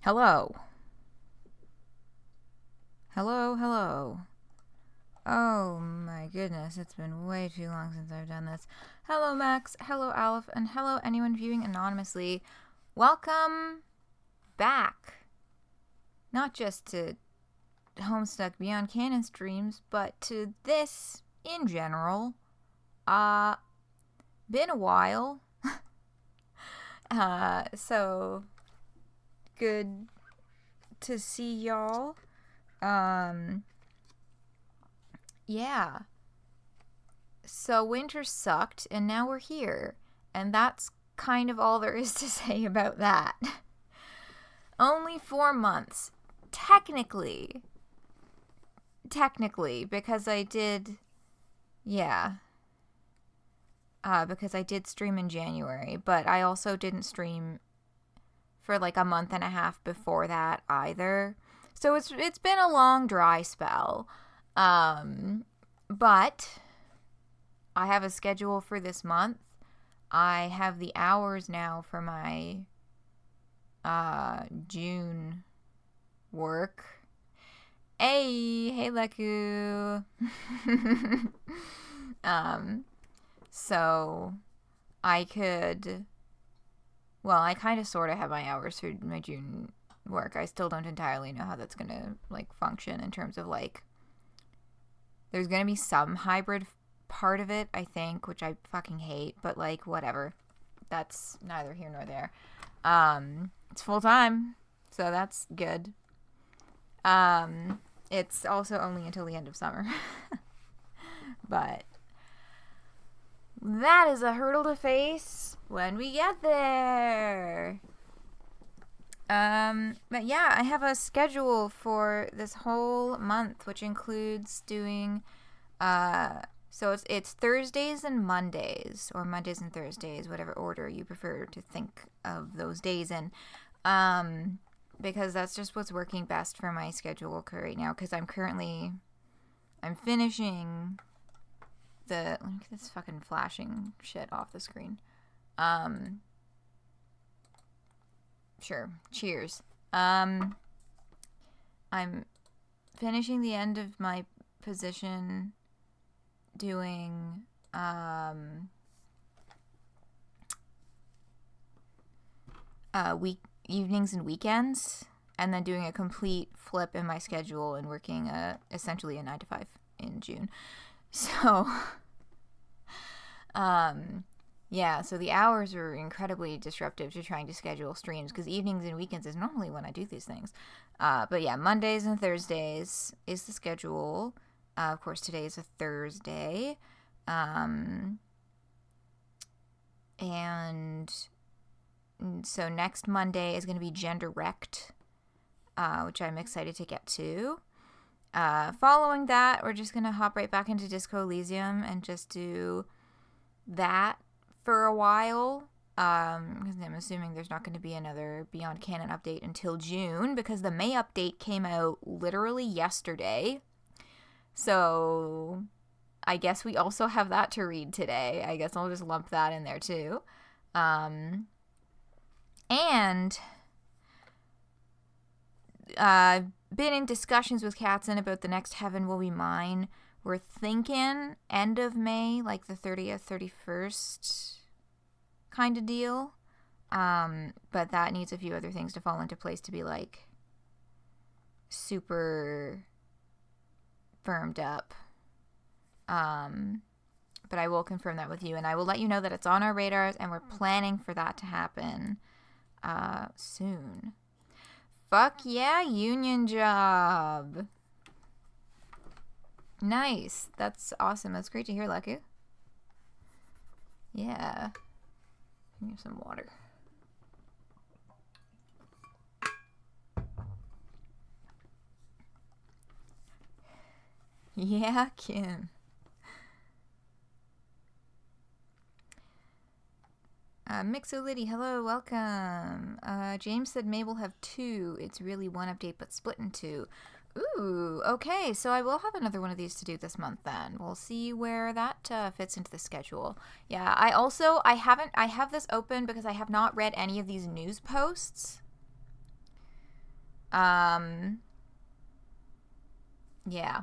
Hello. Hello, hello. Oh my goodness, it's been way too long since I've done this. Hello, Max. Hello, Aleph. And hello, anyone viewing anonymously. Welcome back. Not just to Homestuck Beyond Canon streams, but to this in general. Been a while. So good to see y'all. Yeah. So winter sucked, and now we're here. And that's kind of all there is to say about that. Only 4 months. Technically, because I did... Yeah. Because I did stream in January, but I also didn't stream for like a month and a half before that either. So it's been a long dry spell. But I have a schedule for this month. I have the hours now for my June work. Hey Leku. So I could, well, I kind of sort of have my hours for my June work. I still don't entirely know how that's going to like function in terms of like, there's going to be some hybrid part of it, I think, which I fucking hate, but like whatever. That's neither here nor there. It's full time, so that's good. It's also only until the end of summer. But that is a hurdle to face when we get there. But yeah, I have a schedule for this whole month, which includes doing, so it's Thursdays and Mondays, or Mondays and Thursdays, whatever order you prefer to think of those days in, because that's just what's working best for my schedule right now, because I'm finishing let me get this fucking flashing shit off the screen. Sure. Cheers. I'm finishing the end of my position doing, evenings and weekends, and then doing a complete flip in my schedule and working, essentially a 9 to 5 in June. So, yeah, so the hours are incredibly disruptive to trying to schedule streams, because evenings and weekends is normally when I do these things. But yeah, Mondays and Thursdays is the schedule. Of course, today is a Thursday. And so next Monday is going to be Genderwrecked, which I'm excited to get to. Following that, we're just going to hop right back into Disco Elysium and just do that for a while, because I'm assuming there's not going to be another Beyond Canon update until June, because the May update came out literally yesterday. So I guess we also have that to read today. I guess I'll just lump that in there too. And been in discussions with Katzen about the next Heaven Will Be Mine. We're thinking end of May, like the 30th, 31st kind of deal. But that needs a few other things to fall into place to be like super firmed up. But I will confirm that with you, and I will let you know that it's on our radars and we're planning for that to happen soon. Fuck yeah, union job. Nice. That's awesome. That's great to hear, Leku. Yeah. Give me some water. Yeah, Kim. Mixolitty, hello, welcome. James said May will have 2. It's really one update, but split in 2. Ooh, okay, so I will have another one of these to do this month then. We'll see where that fits into the schedule. Yeah, I have this open because I have not read any of these news posts. Yeah.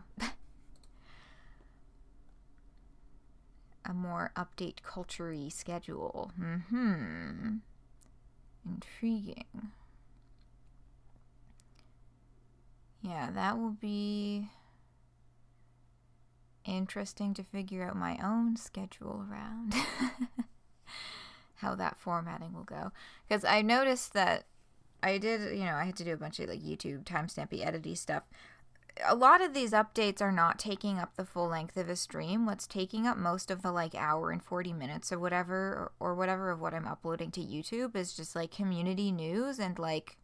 A more update culture-y schedule. Intriguing. Yeah, that will be interesting to figure out my own schedule around. How that formatting will go. Because I noticed that I did, I had to do a bunch of like YouTube timestampy editing stuff. A lot of these updates are not taking up the full length of a stream. What's taking up most of the like hour and 40 minutes or whatever, or whatever of what I'm uploading to YouTube is just like community news and like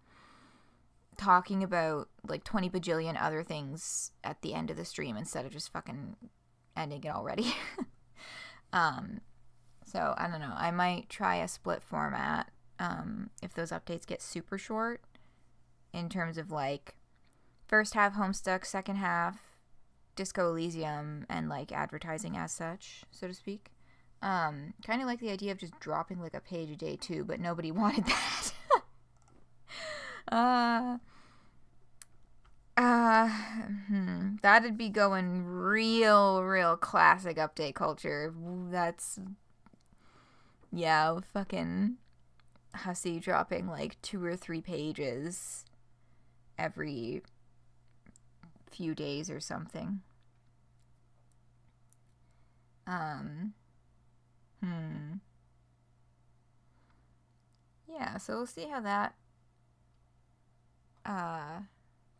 talking about like 20 bajillion other things at the end of the stream instead of just fucking ending it already. So I don't know. I might try a split format if those updates get super short in terms of like first half Homestuck, second half Disco Elysium, and like advertising as such, so to speak. Kind of like the idea of just dropping like a page a day too, but nobody wanted that. That'd be going real classic update culture. That's, yeah, fucking Hussy dropping like 2 or 3 pages every few days or something. Yeah, so we'll see how that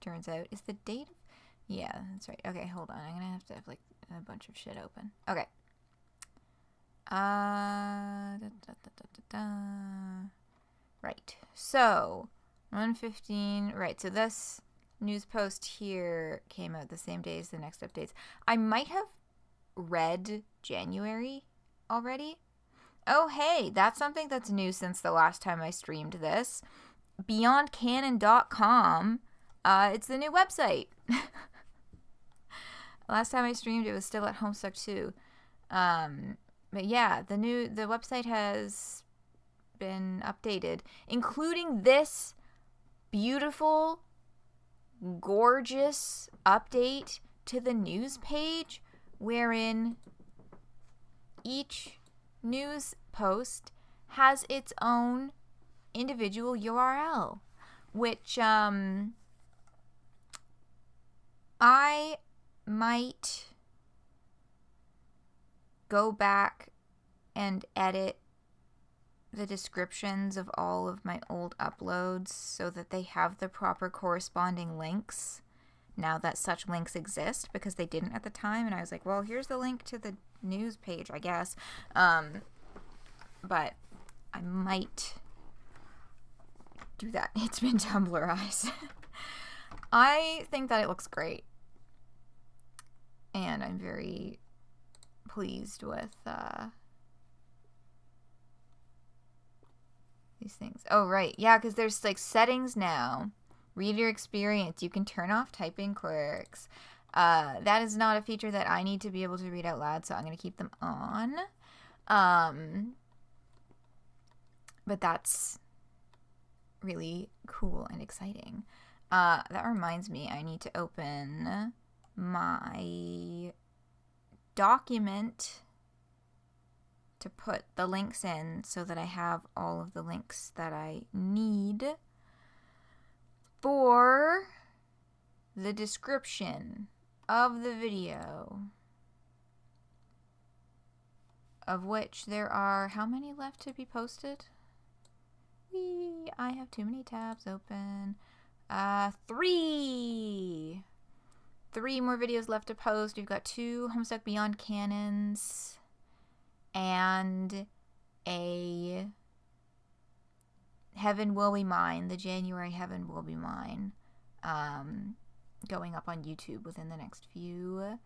turns out. Is the date? Yeah, that's right. Okay, hold on. I'm gonna have to have like a bunch of shit open. Okay. Right. So 1:15. Right. So this news post here came out the same day as the next updates. I might have read January already. Oh, hey, that's something that's new since the last time I streamed this. BeyondCanon.com. It's the new website. Last time I streamed, it was still at Homestuck 2. But yeah, the website has been updated, including this beautiful, gorgeous update to the news page, wherein each news post has its own individual URL, which I might go back and edit the descriptions of all of my old uploads so that they have the proper corresponding links now that such links exist, because they didn't at the time, and I was like, well, here's the link to the news page, I guess. But I might do that. It's been Tumblrized. I think that it looks great, and I'm very pleased with these things. Oh, right. Yeah, because there's like settings now. Reader experience. You can turn off typing quirks. That is not a feature that I need to be able to read out loud, so I'm going to keep them on. But that's really cool and exciting. That reminds me, I need to open my document to put the links in so that I have all of the links that I need for the description of the video, of which there are how many left to be posted? I have too many tabs open. 3 more videos left to post. We've got 2 Homestuck Beyond Canons and a Heaven Will Be Mine, the January Heaven Will Be Mine, going up on YouTube within the next few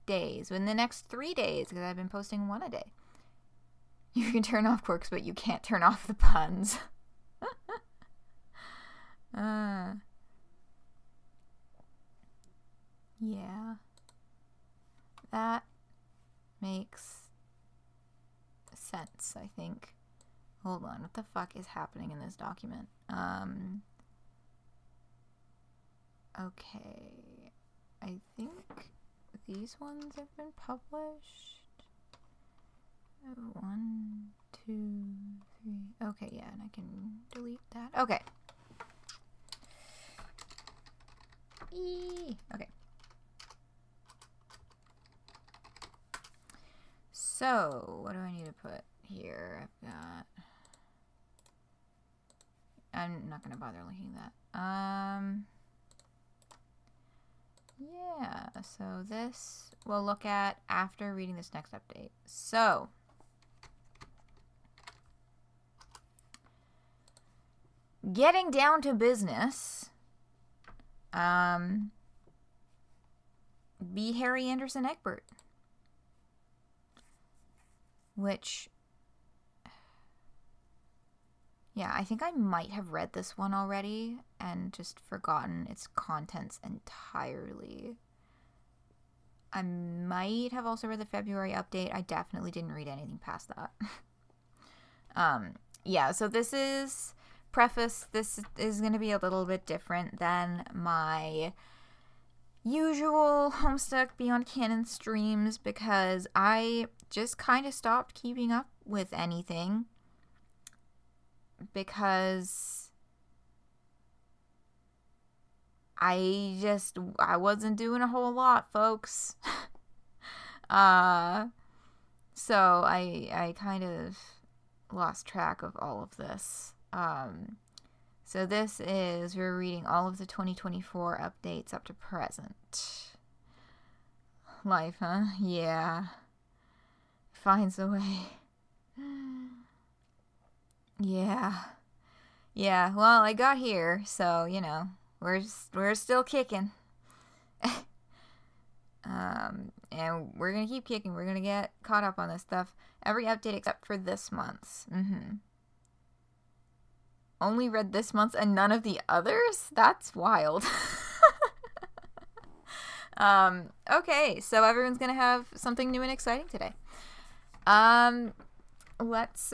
days. Within the next 3 days, because I've been posting 1 a day. You can turn off quirks, but you can't turn off the puns. Yeah. That makes sense, I think. Hold on, what the fuck is happening in this document? Okay. I think these ones have been published. 1, 2, 3. Okay, yeah, and I can delete that. Okay. Okay. So, what do I need to put here? I'm not going to bother linking that. Yeah, so this we'll look at after reading this next update. So, getting down to business, be Harry Anderson Egbert. Which, yeah, I think I might have read this one already and just forgotten its contents entirely. I might have also read the February update. I definitely didn't read anything past that. Yeah, so this is preface. This is going to be a little bit different than my usual Homestuck Beyond Canon streams because I just kind of stopped keeping up with anything because I wasn't doing a whole lot, folks. So I kind of lost track of all of this. So we're reading all of the 2024 updates up to present. Life, huh? Yeah. Finds a way. Yeah. Yeah, well, I got here, so, you know, we're still kicking. And we're gonna keep kicking. We're gonna get caught up on this stuff. Every update except for this month's. Only read this month's and none of the others? That's wild. Okay, so everyone's gonna have something new and exciting today. Let's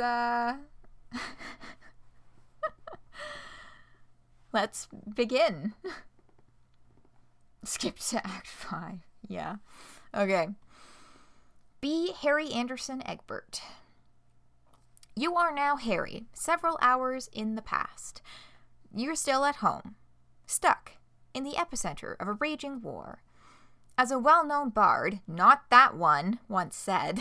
let's begin. Skip to Act 5. Yeah. Okay. Be Harry Anderson Egbert. You are now Harry, several hours in the past. You're still at home, stuck in the epicenter of a raging war. As a well-known bard, not that one, once said,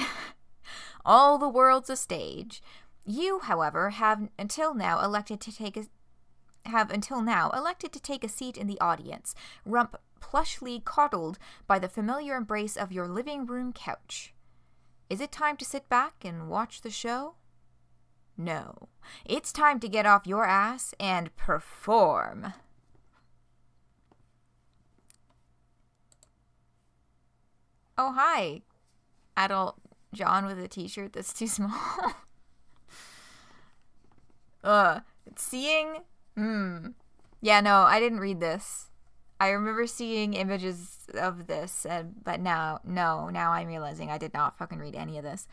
all the world's a stage. You, however, have until now elected to take a seat in the audience, rump plushly coddled by the familiar embrace of your living room couch. Is it time to sit back and watch the show? No. It's time to get off your ass and perform. Oh, hi. Adult John with a t-shirt that's too small. Seeing... Yeah, no, I didn't read this. I remember seeing images of this, but now I'm realizing I did not fucking read any of this.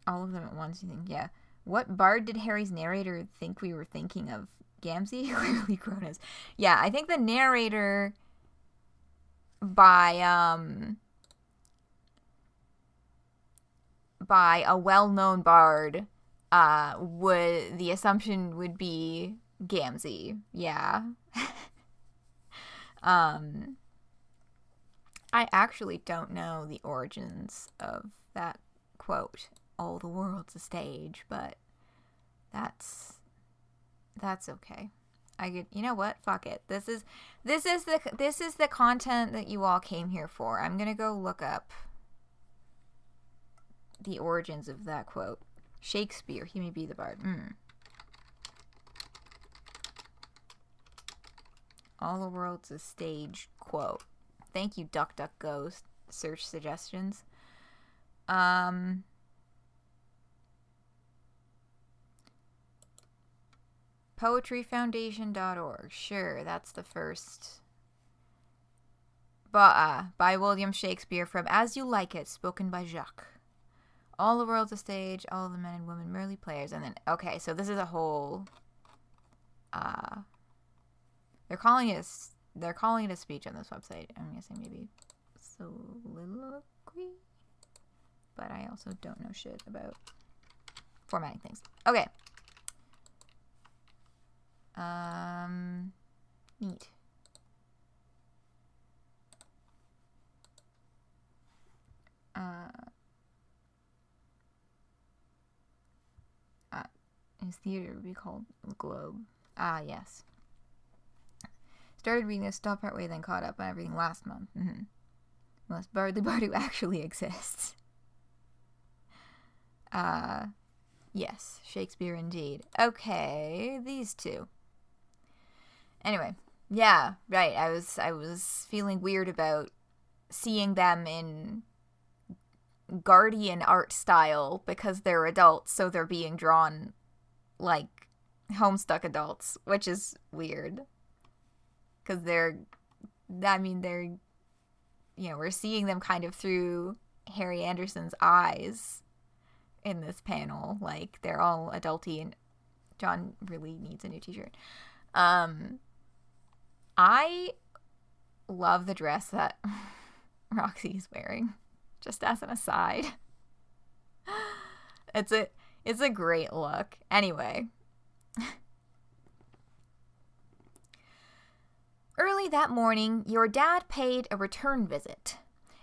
All of them at once, you think, yeah. What bard did Harry's narrator think we were thinking of? Gamzee? Clearly Cronus. Yeah, I think the narrator by a well-known bard, the assumption would be Gamzee. Yeah. I actually don't know the origins of that quote, all the world's a stage, but that's okay. You know what? Fuck it. This is the content that you all came here for. I'm going to go look up the origins of that quote. Shakespeare, he may be the bard. All the world's a stage quote. Thank you, DuckDuckGo search suggestions. Poetryfoundation.org. Sure, that's the first. By William Shakespeare from As You Like It, spoken by Jacques. All the world's a stage, all the men and women merely players. And then, okay, so this is a whole, They're calling it a speech on this website. I'm guessing maybe soliloquy, but I also don't know shit about formatting things. Okay. Neat. His theater would be called Globe. Ah, yes. Started reading this, stopped partway, then caught up on everything last month. Unless Bardley Bardu actually exists. Yes, Shakespeare indeed. Okay, these two. Anyway, yeah, right. I was feeling weird about seeing them in Guardian art style because they're adults, so they're being drawn like Homestuck adults, which is weird. Because we're seeing them kind of through Harry Anderson's eyes in this panel. Like, they're all adulty, and John really needs a new t-shirt. I love the dress that Roxy's wearing, just as an aside. It's a great look. Anyway. Early that morning, your dad paid a return visit.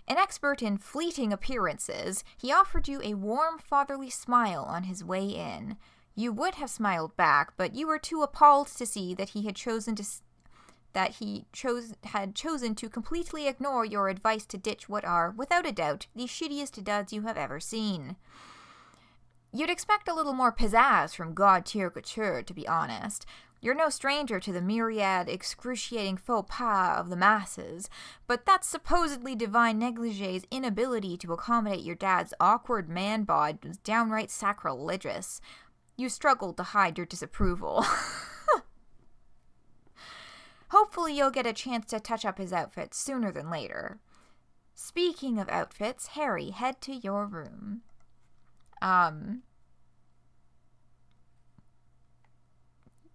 An expert in fleeting appearances, he offered you a warm fatherly smile on his way in. You would have smiled back, but you were too appalled to see that he had chosen to completely ignore your advice to ditch what are, without a doubt, the shittiest duds you have ever seen. You'd expect a little more pizzazz from God-tier couture, to be honest. You're no stranger to the myriad excruciating faux pas of the masses, but that supposedly divine negligee's inability to accommodate your dad's awkward man bod was downright sacrilegious. You struggled to hide your disapproval. Hopefully you'll get a chance to touch up his outfit sooner than later. Speaking of outfits, Harry, head to your room.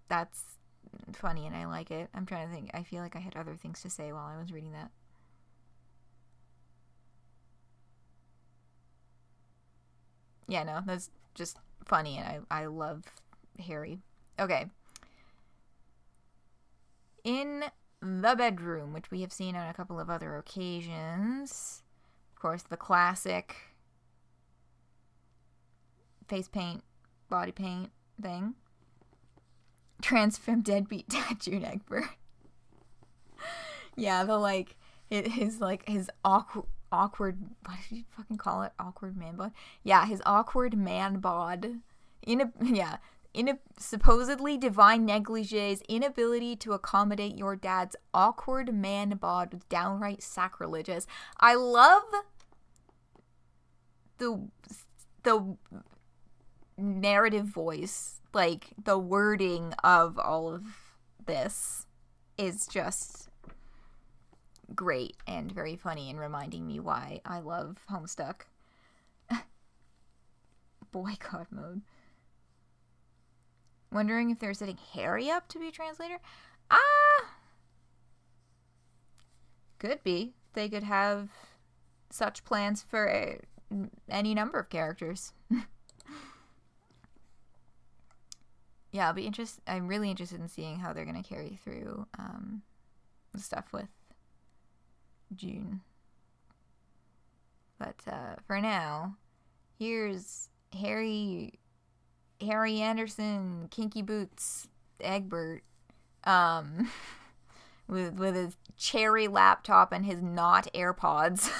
That's funny and I like it. I'm trying to think. I feel like I had other things to say while I was reading that. Yeah, no, that's just funny and I love Harry. Okay. In the bedroom, which we have seen on a couple of other occasions. Of course, the classic face paint, body paint thing. Transfem deadbeat dad June Egbert. Yeah, his awkward, what did you fucking call it? Awkward man bod? Yeah, his awkward man bod. In a supposedly divine negligee's inability to accommodate your dad's awkward man bod was downright sacrilegious. I love the narrative voice, like the wording of all of this is just great and very funny and reminding me why I love Homestuck. Boycott mode. Wondering if they're setting Harry up to be a translator? Could be. They could have such plans for any number of characters. Yeah, I'm really interested in seeing how they're going to carry through the stuff with June. But for now, here's Harry Anderson, Kinky Boots, Egbert, with his cherry laptop and his not AirPods.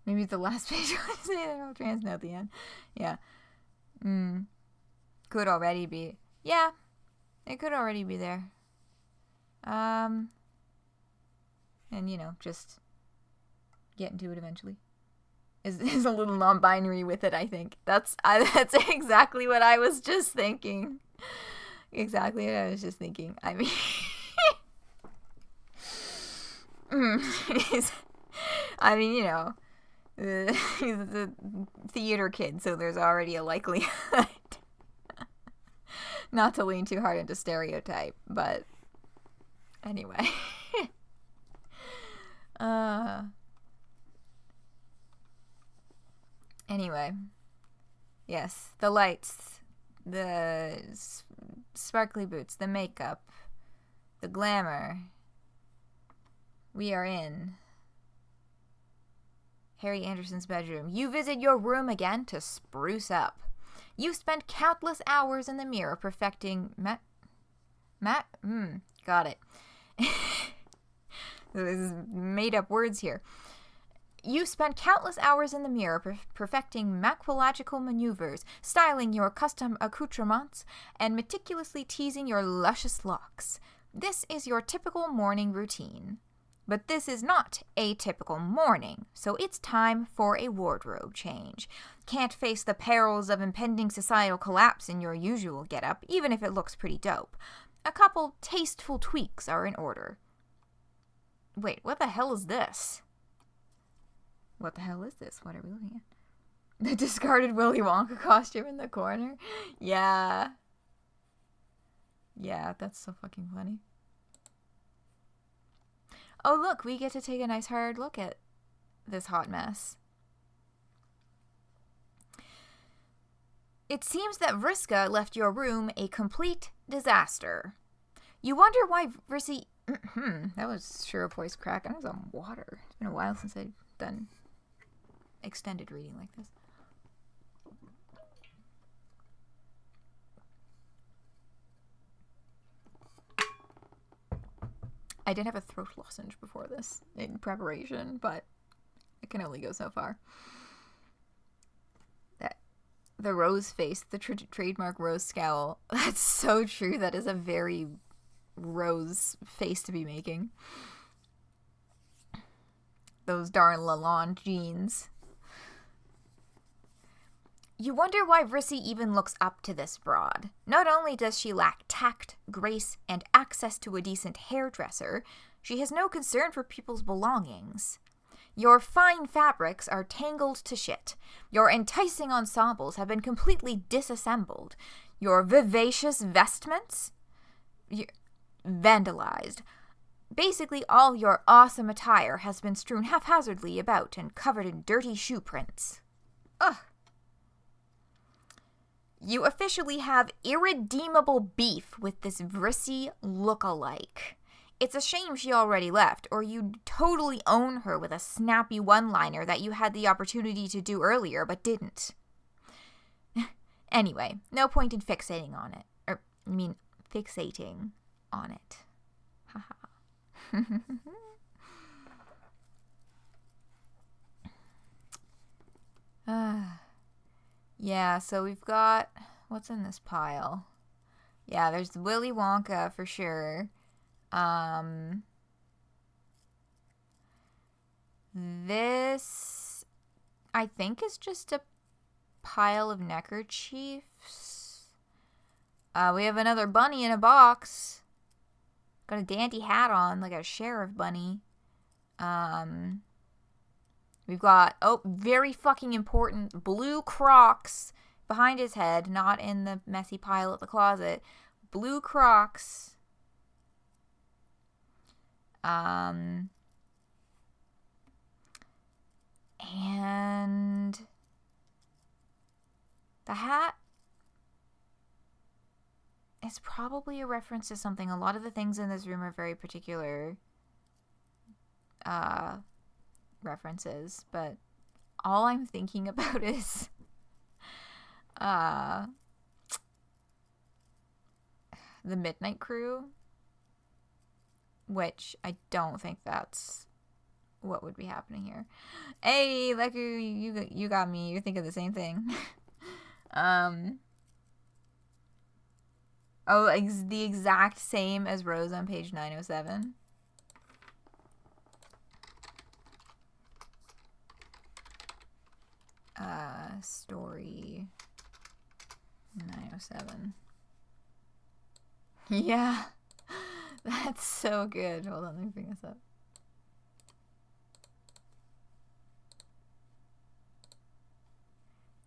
Maybe the last page I say they're all trans now at the end. Yeah. Could already be. Yeah. It could already be there. And, just get into it eventually. Is a little non-binary with it, I think. That's exactly what I was just thinking. Exactly what I was just thinking. I mean... he's a theater kid, so there's already a likelihood Not to lean too hard into stereotype, but anyway. Anyway. Yes, the lights, the sparkly boots, the makeup, the glamour. We are in Harry Anderson's bedroom. You visit your room again to spruce up. You spent countless hours in the mirror perfecting got it. This is made up words here. You spent countless hours in the mirror perfecting macrological maneuvers, styling your custom accoutrements, and meticulously teasing your luscious locks. This is your typical morning routine. But this is not a typical morning, so it's time for a wardrobe change. Can't face the perils of impending societal collapse in your usual getup, even if it looks pretty dope. A couple tasteful tweaks are in order. Wait, what the hell is this? What the hell is this? What are we looking at? The discarded Willy Wonka costume in the corner? Yeah. Yeah, that's so fucking funny. Oh, look, we get to take a nice hard look at this hot mess. It seems that Vriska left your room a complete disaster. You wonder why Vrissy... that was sure a voice crack. I was on water. It's been a while since I've done extended reading like this. I did have a throat lozenge before this in preparation, but it can only go so far. The rose face, the trademark rose scowl. That's so true. That is a very rose face to be making. Those darn Lalonde jeans. You wonder why Vrissy even looks up to this broad. Not only does she lack tact, grace, and access to a decent hairdresser, she has no concern for people's belongings. Your fine fabrics are tangled to shit. Your enticing ensembles have been completely disassembled. Your vivacious vestments? Vandalized. Basically, all your awesome attire has been strewn haphazardly about and covered in dirty shoe prints. Ugh. You officially have irredeemable beef with this Vrissy look-alike. It's a shame she already left, or you'd totally own her with a snappy one-liner that you had the opportunity to do earlier but didn't. Anyway, no point in fixating on it. Fixating on it. Haha. Yeah, so we've got... What's in this pile? Yeah, there's Willy Wonka for sure. This, I think, is just a pile of neckerchiefs. We have another bunny in a box. Got a dandy hat on, like a sheriff bunny. We've got, very fucking important, blue Crocs behind his head, not in the messy pile at the closet. Blue Crocs. And the hat is probably a reference to something. A lot of the things in this room are very particular references, but all I'm thinking about is the Midnight Crew, which I don't think that's what would be happening here. Hey, like you got me. You're thinking the same thing. It's the exact same as Rose on page 907. Story 907. Yeah. That's so good. Hold on, let me bring this up.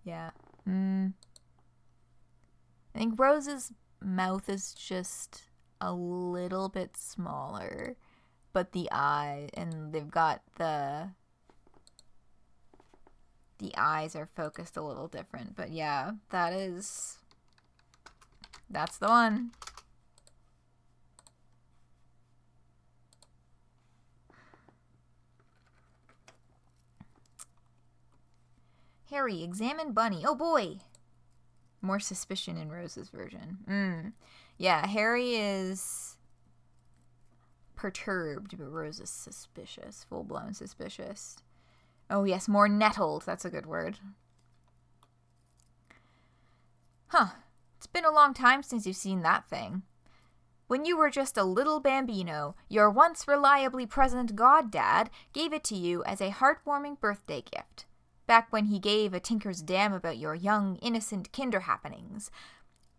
Yeah. I think Rose is mouth is just a little bit smaller, but the eye, and they've got the eyes are focused a little different. But yeah, that's the one. Harry, examine Bunny. Oh boy! More suspicion in Rose's version. Yeah, Harry is perturbed, but Rose is suspicious. Full-blown suspicious. Oh yes, more nettled. That's a good word. Huh. It's been a long time since you've seen that thing. When you were just a little bambino, your once reliably present goddad gave it to you as a heartwarming birthday gift. Back when he gave a tinker's damn about your young, innocent kinder happenings.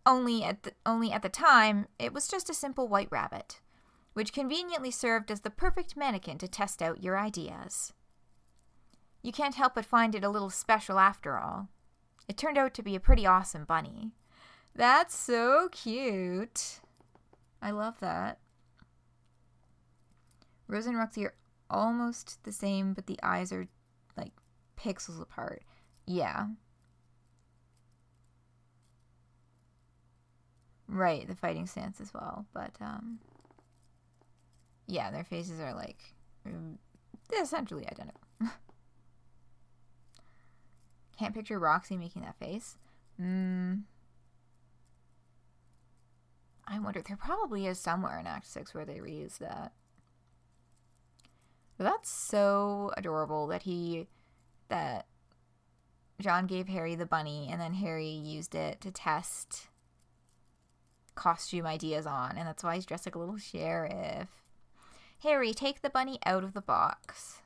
Only at the time, it was just a simple white rabbit, which conveniently served as the perfect mannequin to test out your ideas. You can't help but find it a little special after all. It turned out to be a pretty awesome bunny. That's so cute. I love that. Rose and Roxy are almost the same, but the eyes are like pixels apart. Yeah. Right, the fighting stance as well. But, yeah, their faces are like essentially identical. Can't picture Roxy making that face. I wonder, there probably is somewhere in Act 6 where they reuse that. But that's so adorable that John gave Harry the bunny, and then Harry used it to test costume ideas on, and that's why he's dressed like a little sheriff. Harry, take the bunny out of the box.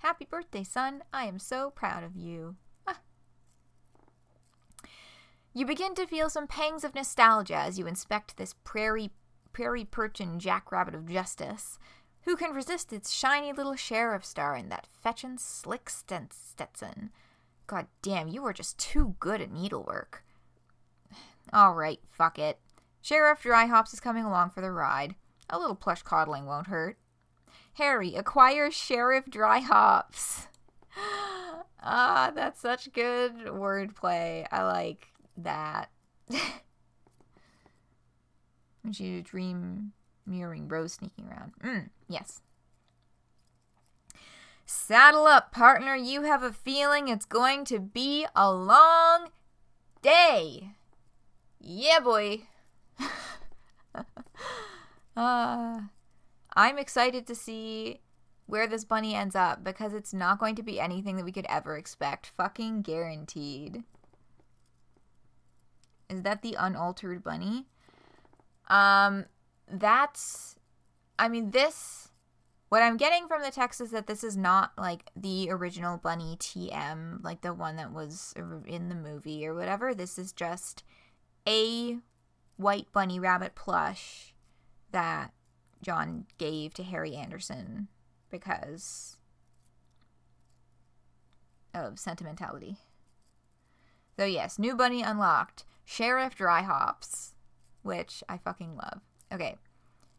Happy birthday, son. I am so proud of you. Ah. You begin to feel some pangs of nostalgia as you inspect this prairie perchin jackrabbit of justice. Who can resist its shiny little sheriff star and that fetchin' slick Stetson? God damn, you were just too good at needlework. Alright, fuck it. Sheriff Dryhops is coming along for the ride. A little plush coddling won't hurt. Harry, acquire Sheriff Dryhops. Ah, that's such good wordplay. I like that. And she dream mirroring Rose sneaking around. Yes. Saddle up, partner. You have a feeling it's going to be a long day. Yeah, boy. I'm excited to see where this bunny ends up because it's not going to be anything that we could ever expect. Fucking guaranteed. Is that the unaltered bunny? What I'm getting from the text is that this is not like the original bunny TM, like the one that was in the movie or whatever. This is just a white bunny rabbit plush that John gave to Harry Anderson because of sentimentality. So yes, new bunny unlocked. Sheriff Dryhops, which I fucking love. Okay.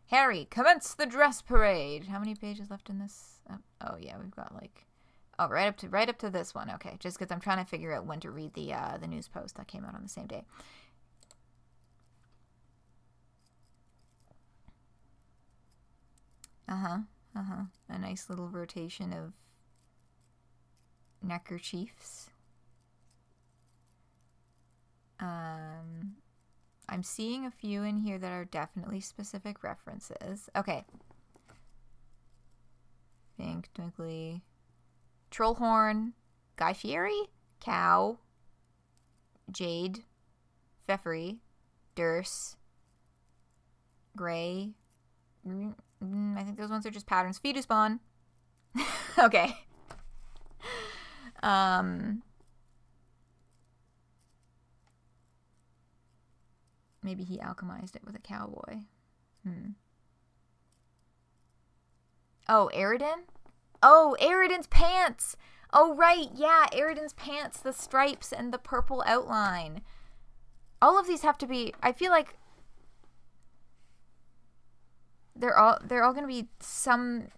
Harry, commence the dress parade. How many pages left in this? Oh yeah, we've got like, right up to this one. Okay, just because I'm trying to figure out when to read the news post that came out on the same day. A nice little rotation of neckerchiefs. I'm seeing a few in here that are definitely specific references. Okay. Pink, Twinkly, Trollhorn, Guy Fieri, Cow, Jade, Pfeffery, Durse, Gray. I think those ones are just patterns. Fetus Spawn. Okay. Maybe he alchemized it with a cowboy. Oh, Aridin? Oh, Aridin's pants! Oh, right. Yeah, Eridan's pants, the stripes, and the purple outline. All of these have to be... I feel like they're all going to be something,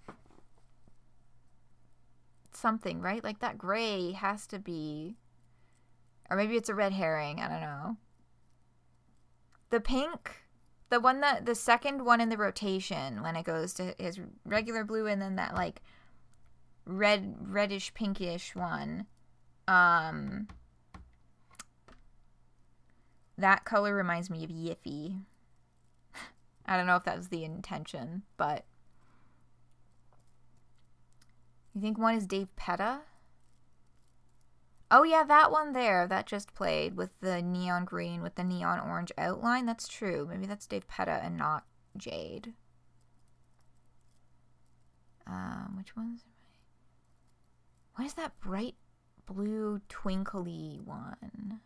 right? Like that gray has to be... Or maybe it's a red herring. I don't know. The pink... The second one in the rotation, when it goes to his regular blue and then that, like, reddish pinkish one, that color reminds me of Yiffy. I don't know if that was the intention, but you think one is Dave Petta? Oh yeah, that one there that just played with the neon green with the neon orange outline. That's true. Maybe that's Dave Petta and not Jade. Which ones am I? What is that bright blue twinkly one?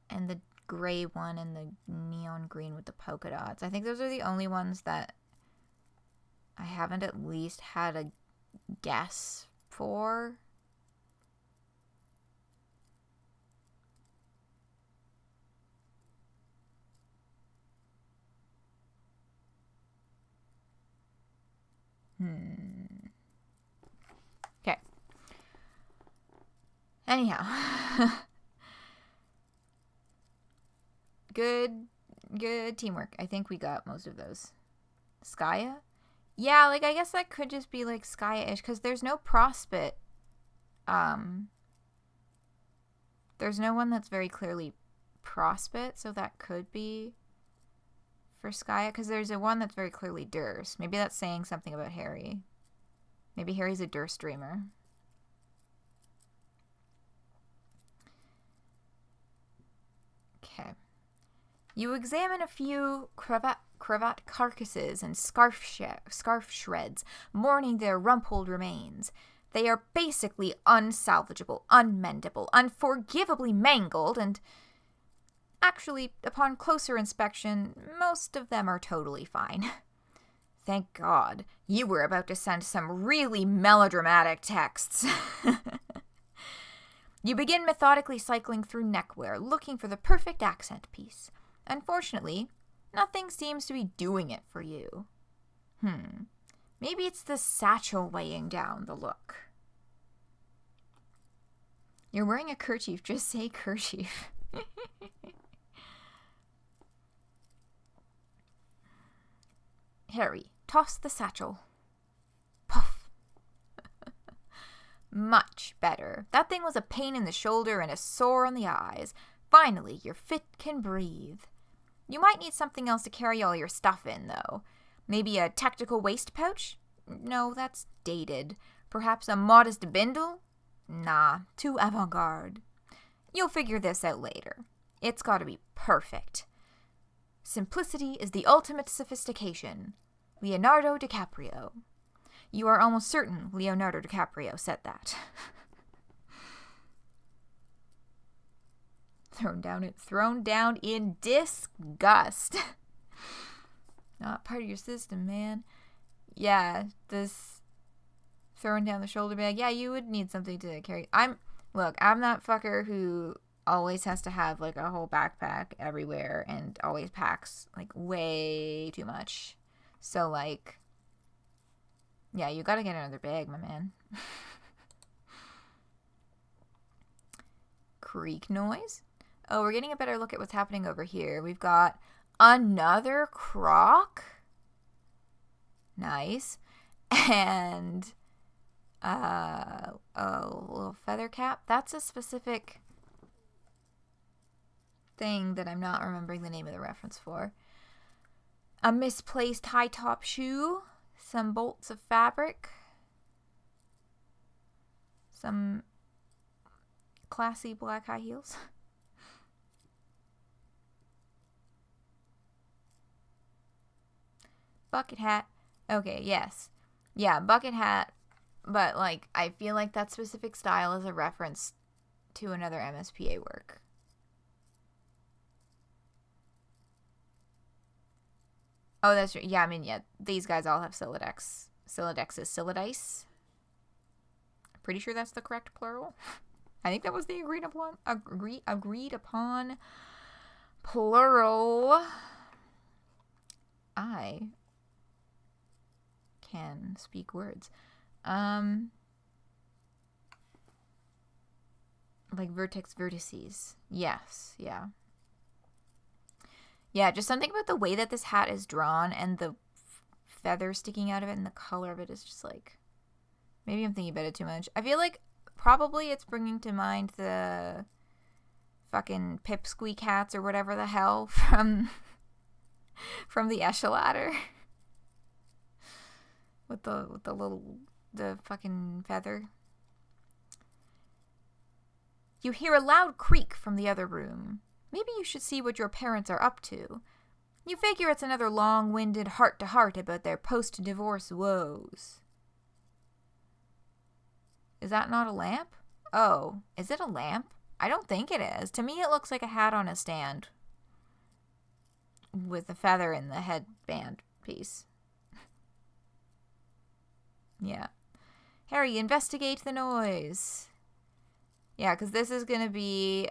And the gray one and the neon green with the polka dots. I think those are the only ones that I haven't at least had a guess for. Okay. Anyhow. Good teamwork. I think we got most of those. Skaya? Yeah, like, I guess that could just be, like, Skya-ish, because there's no prospit. There's no one that's very clearly prospit, so that could be for Skya, because there's a one that's very clearly Durst. Maybe that's saying something about Harry. Maybe Harry's a Durst dreamer. Okay. You examine a few cravat carcasses and scarf shreds, mourning their rumpled remains. They are basically unsalvageable, unmendable, unforgivably mangled, and actually, upon closer inspection, most of them are totally fine. Thank God, you were about to send some really melodramatic texts. You begin methodically cycling through neckwear, looking for the perfect accent piece. Unfortunately, nothing seems to be doing it for you. Maybe it's the satchel weighing down the look. You're wearing a kerchief. Just say kerchief. Harry, toss the satchel. Puff. Much better. That thing was a pain in the shoulder and a sore on the eyes. Finally, your fit can breathe. You might need something else to carry all your stuff in, though. Maybe a tactical waist pouch? No, that's dated. Perhaps a modest bindle? Nah, too avant-garde. You'll figure this out later. It's gotta be perfect. Simplicity is the ultimate sophistication. Leonardo DiCaprio. You are almost certain Leonardo DiCaprio said that. Thrown down in disgust. Not part of your system, man. Yeah, this throwing down the shoulder bag. Yeah, you would need something to carry. I'm that fucker who always has to have, like, a whole backpack everywhere and always packs, like, way too much. So, like, yeah, you gotta get another bag, my man. Creak noise? Oh, we're getting a better look at what's happening over here. We've got another croc. Nice. And a little feather cap. That's a specific thing that I'm not remembering the name of the reference for. A misplaced high top shoe. Some bolts of fabric. Some classy black high heels. Bucket hat. Okay, yes. Yeah, bucket hat. But, like, I feel like that specific style is a reference to another MSPA work. Oh, that's true. Yeah, I mean, yeah, these guys all have Sylladex. Sylladex is Sylladice. I'm pretty sure that's the correct plural. I think that was the agreed upon plural. I can speak words. Like vertex, vertices. Yes, yeah. Yeah, just something about the way that this hat is drawn and the feather sticking out of it and the color of it is just like... Maybe I'm thinking about it too much. I feel like probably it's bringing to mind the fucking pipsqueak hats or whatever the hell from the Echeladder. with the fucking feather. You hear a loud creak from the other room. Maybe you should see what your parents are up to. You figure it's another long-winded heart-to-heart about their post-divorce woes. Is that not a lamp? Oh, is it a lamp? I don't think it is. To me, it looks like a hat on a stand with a feather in the headband piece. Yeah. Harry, investigate the noise. Yeah, because this is going to be,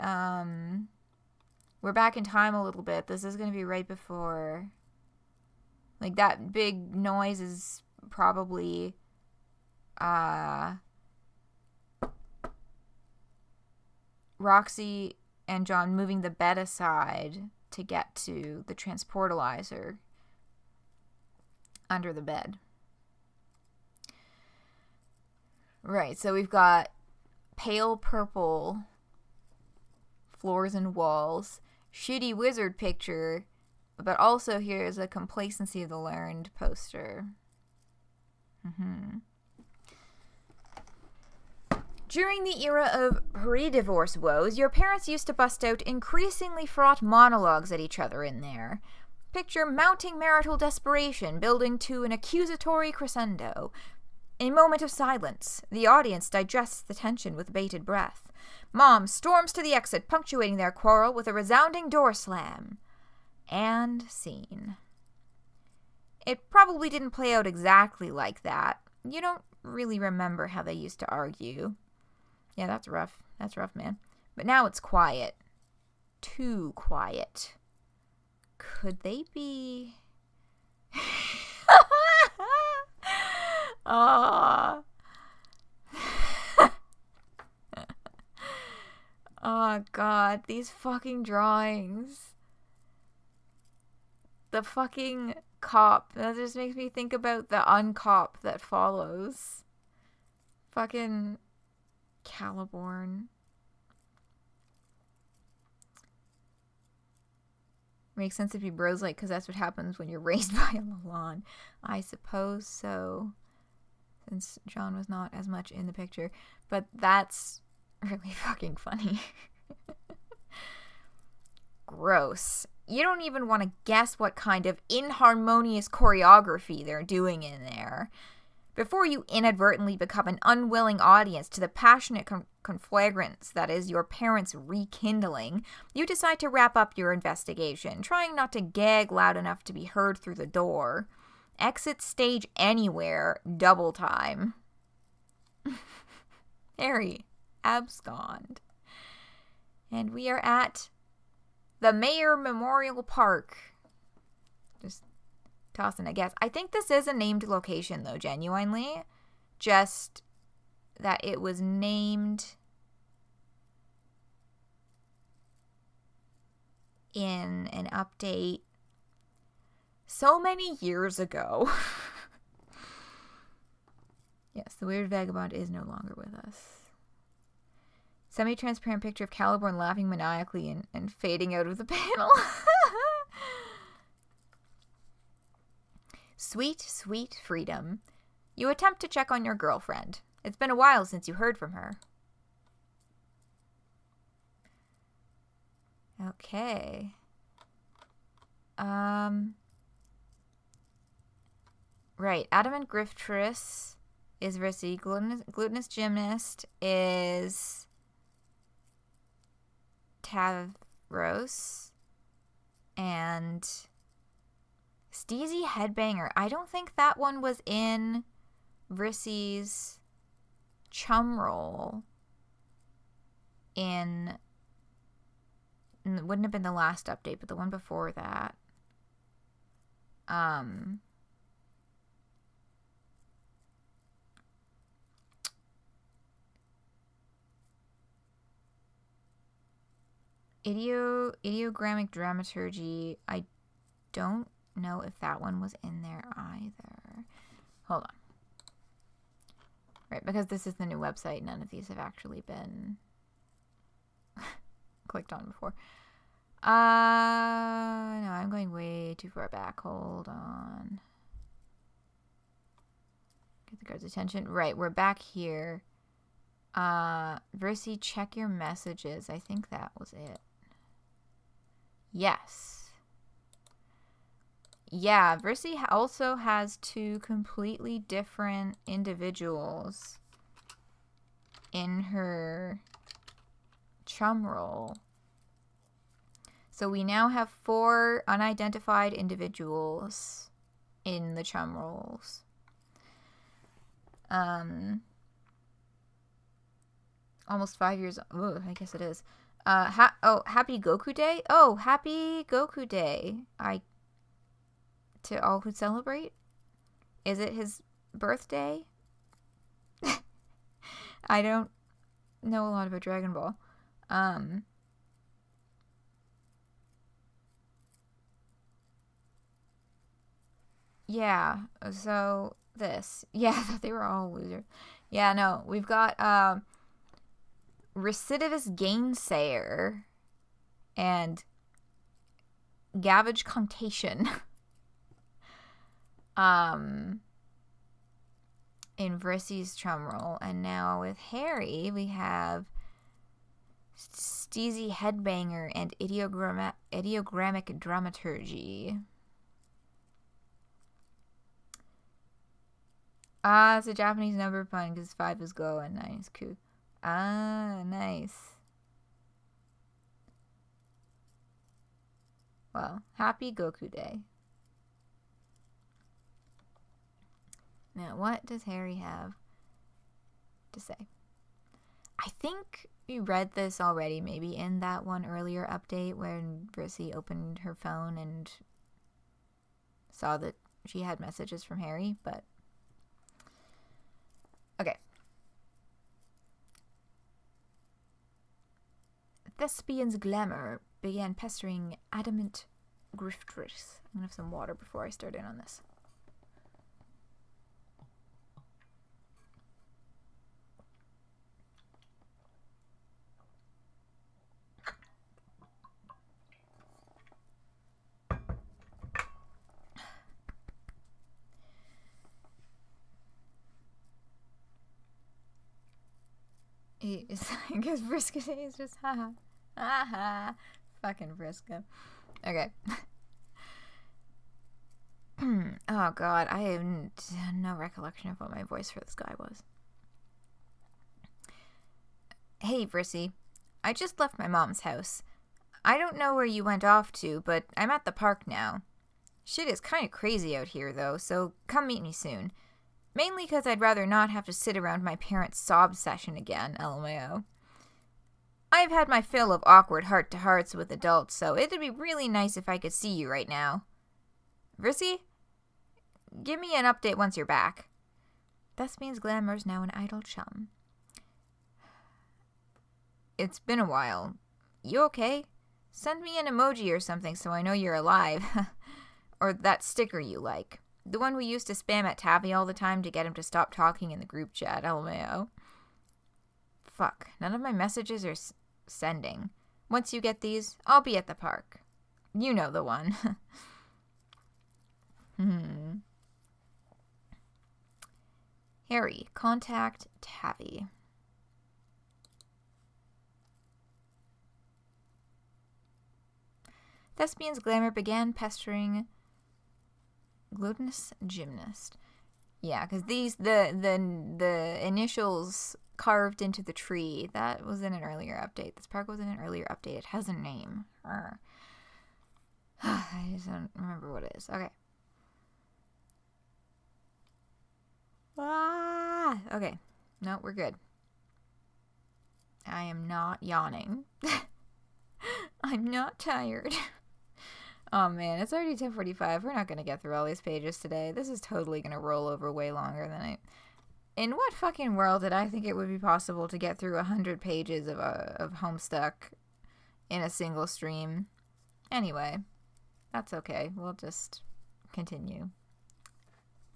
we're back in time a little bit. This is going to be right before, like, that big noise is probably, Roxy and John moving the bed aside to get to the transportalizer under the bed. Right, so we've got pale purple floors and walls, shitty wizard picture, but also here's a complacency of the learned poster. During the era of pre-divorce woes, your parents used to bust out increasingly fraught monologues at each other in there. Picture mounting marital desperation building to an accusatory crescendo. A moment of silence. The audience digests the tension with bated breath. Mom storms to the exit, punctuating their quarrel with a resounding door slam. And scene. It probably didn't play out exactly like that. You don't really remember how they used to argue. Yeah, that's rough. That's rough, man. But now it's quiet. Too quiet. Could they be... Oh. Oh, God. These fucking drawings. The fucking cop. That just makes me think about the uncop that follows. Fucking Caliborn. Makes sense if you bros like, because that's what happens when you're raised by a Milan. I suppose so. Since John was not as much in the picture. But that's really fucking funny. Gross. You don't even want to guess what kind of inharmonious choreography they're doing in there. Before you inadvertently become an unwilling audience to the passionate conflagrance that is your parents' rekindling, you decide to wrap up your investigation, trying not to gag loud enough to be heard through the door. Exit stage anywhere, double time. Harry, abscond. And we are at the Mayor Memorial Park. Just tossing a guess. I think this is a named location, though, genuinely. Just that it was named in an update so many years ago. Yes, the weird vagabond is no longer with us. Semi-transparent picture of Caliborn laughing maniacally and fading out of the panel. Sweet, sweet freedom. You attempt to check on your girlfriend. It's been a while since you heard from her. Okay. Right. Adamant griftress is Rissy. Glutinous gymnast is Tavros. And Steezy Headbanger. I don't think that one was in Vrissy's chum roll. Wouldn't have been the last update, but the one before that. Ideogrammic dramaturgy. I don't know if that one was in there either. Hold on. Right, because this is the new website, none of these have actually been clicked on before. No, I'm going way too far back. Hold on. Get the guard's attention. Right, we're back here. Vrissy, check your messages. I think that was it. Yes. Yeah, Vrissy also has two completely different individuals in her chum roll. So we now have 4 unidentified individuals in the chum rolls. Almost 5 years. Oh, I guess it is. Happy Goku Day. Oh, happy Goku Day. To all who celebrate. Is it his birthday? I don't know a lot about Dragon Ball. Yeah, so this. Yeah, I thought they were all losers. Yeah, no, we've got recidivist gainsayer and gavage contation. In Vrissy's chum roll. And now with Harry, we have Steezy Headbanger and Ideogrammic Dramaturgy. It's a Japanese number pun because 5 is go and 9 is ku. Nice. Well, happy Goku Day. Now, what does Harry have to say? I think we read this already, maybe in that one earlier update when Vrissy opened her phone and saw that she had messages from Harry, but okay. Thespian's glamour began pestering adamant grifters. I'm gonna have some water before I start in on this. I guess Brisket is just haha. Fucking Brisket. Okay. Oh god, I have no recollection of what my voice for this guy was. Hey Vrissy, I just left my mom's house. I don't know where you went off to, but I'm at the park now. Shit is kind of crazy out here though, so come meet me soon. Mainly because I'd rather not have to sit around my parents' sob session again, LMAO. I've had my fill of awkward heart-to-hearts with adults, so it'd be really nice if I could see you right now. Vrissy, give me an update once you're back. Thespian's glamour's now an idle chum. It's been a while. You okay? Send me an emoji or something so I know you're alive. Or that sticker you like. The one we used to spam at Tabby all the time to get him to stop talking in the group chat, LMAO. Fuck, none of my messages are sending. Once you get these, I'll be at the park. You know the one. Harry, contact Tabby. Thespian's glamour began pestering Gluttonous Gymnast. Yeah, because the initials carved into the tree, that was in an earlier update. This park was in an earlier update. It has a name. I just don't remember what it is. Okay. Ah! Okay. No, we're good. I am not yawning. I'm not tired. Oh man, it's already 10:45. We're not going to get through all these pages today. This is totally going to roll over way longer than I... In what fucking world did I think it would be possible to get through 100 pages of Homestuck in a single stream? Anyway, that's okay. We'll just continue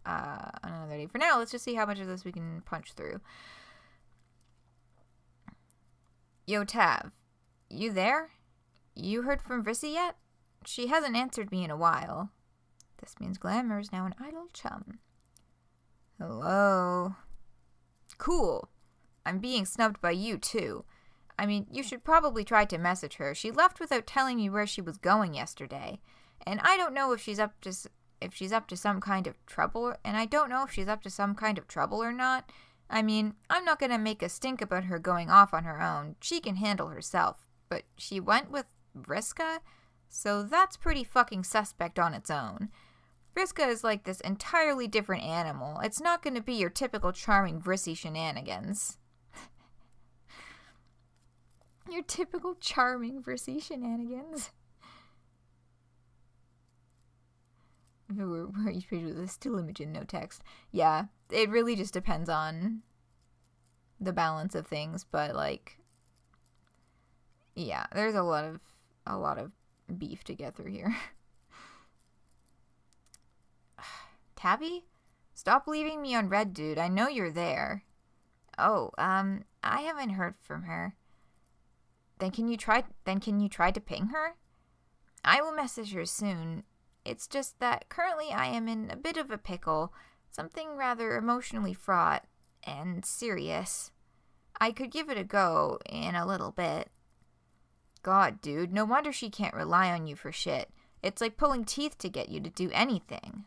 on another day. For now, let's just see how much of this we can punch through. Yo, Tav, you there? You heard from Vrissy yet? She hasn't answered me in a while. This means Glamour is now an idle chum. Hello. Cool. I'm being snubbed by you, too. I mean, you should probably try to message her. She left without telling me where she was going yesterday. And I don't know if she's up to some kind of trouble, and I don't know if she's up to some kind of trouble or not. I mean, I'm not gonna make a stink about her going off on her own. She can handle herself. But she went with Vriska? So that's pretty fucking suspect on its own. Vriska is like this entirely different animal. It's not gonna be your typical charming Vrissy shenanigans. Your typical charming Vrissy shenanigans. Where each page with a still image and no text. Yeah, it really just depends on the balance of things, but like, yeah, there's a lot of beef to get through here. Tabby? Stop leaving me on red, dude. I know you're there. Oh, I haven't heard from her. Then can you try to ping her? I will message her soon. It's just that currently I am in a bit of a pickle, something rather emotionally fraught and serious. I could give it a go in a little bit. God, dude, no wonder she can't rely on you for shit. It's like pulling teeth to get you to do anything.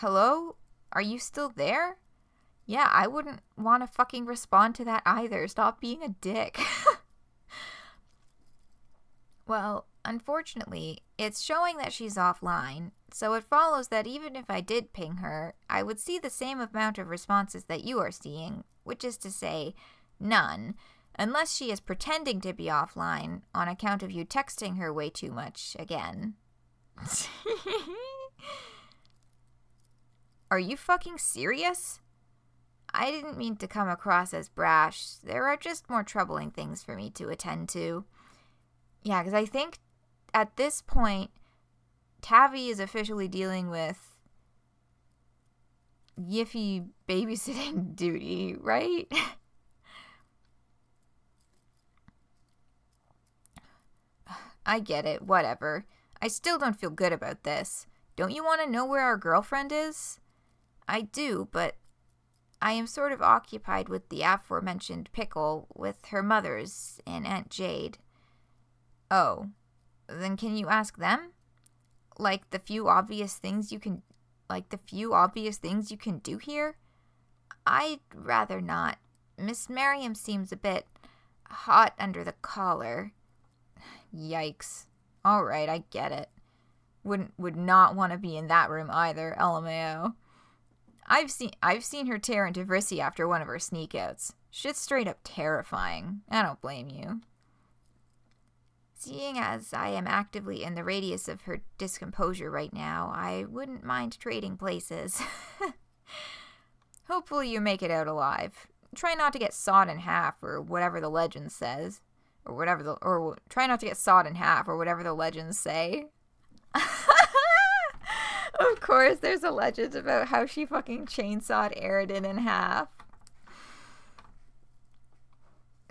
Hello? Are you still there? Yeah, I wouldn't want to fucking respond to that either. Stop being a dick. Well, unfortunately, it's showing that she's offline, so it follows that even if I did ping her, I would see the same amount of responses that you are seeing, which is to say, none, unless she is pretending to be offline on account of you texting her way too much again. Are you fucking serious? I didn't mean to come across as brash. There are just more troubling things for me to attend to. Yeah, because I think at this point, Tavi is officially dealing with Yiffy babysitting duty, right? I get it, whatever. I still don't feel good about this. Don't you want to know where our girlfriend is? I do, but I am sort of occupied with the aforementioned pickle with her mother's and Aunt Jade. Oh, then can you ask them? Like the few obvious things you can do here? I'd rather not. Miss Miriam seems a bit hot under the collar. Yikes. Alright, I get it. Would not want to be in that room either, LMAO. I've seen her tear into Vrissy after one of her sneakouts. Shit's straight up terrifying. I don't blame you. Seeing as I am actively in the radius of her discomposure right now, I wouldn't mind trading places. Hopefully you make it out alive. Try not to get sawed in half, or whatever the legend says. Or try not to get sawed in half, or whatever the legends say. Of course, there's a legend about how she fucking chainsawed Aridin in half.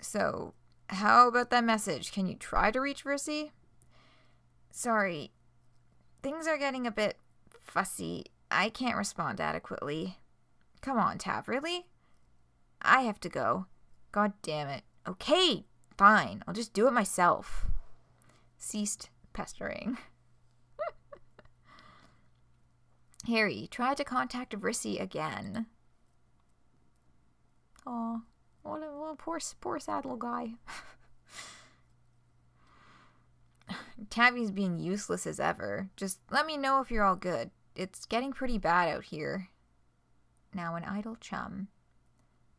So, how about that message? Can you try to reach Vrissy? Sorry, things are getting a bit fussy. I can't respond adequately. Come on, Tav, really? I have to go. God damn it. Okay, fine. I'll just do it myself. Ceased pestering. Harry, try to contact Vrissy again. Aw, what a poor sad little guy. Tabby's being useless as ever. Just let me know if you're all good. It's getting pretty bad out here. now an idle chum.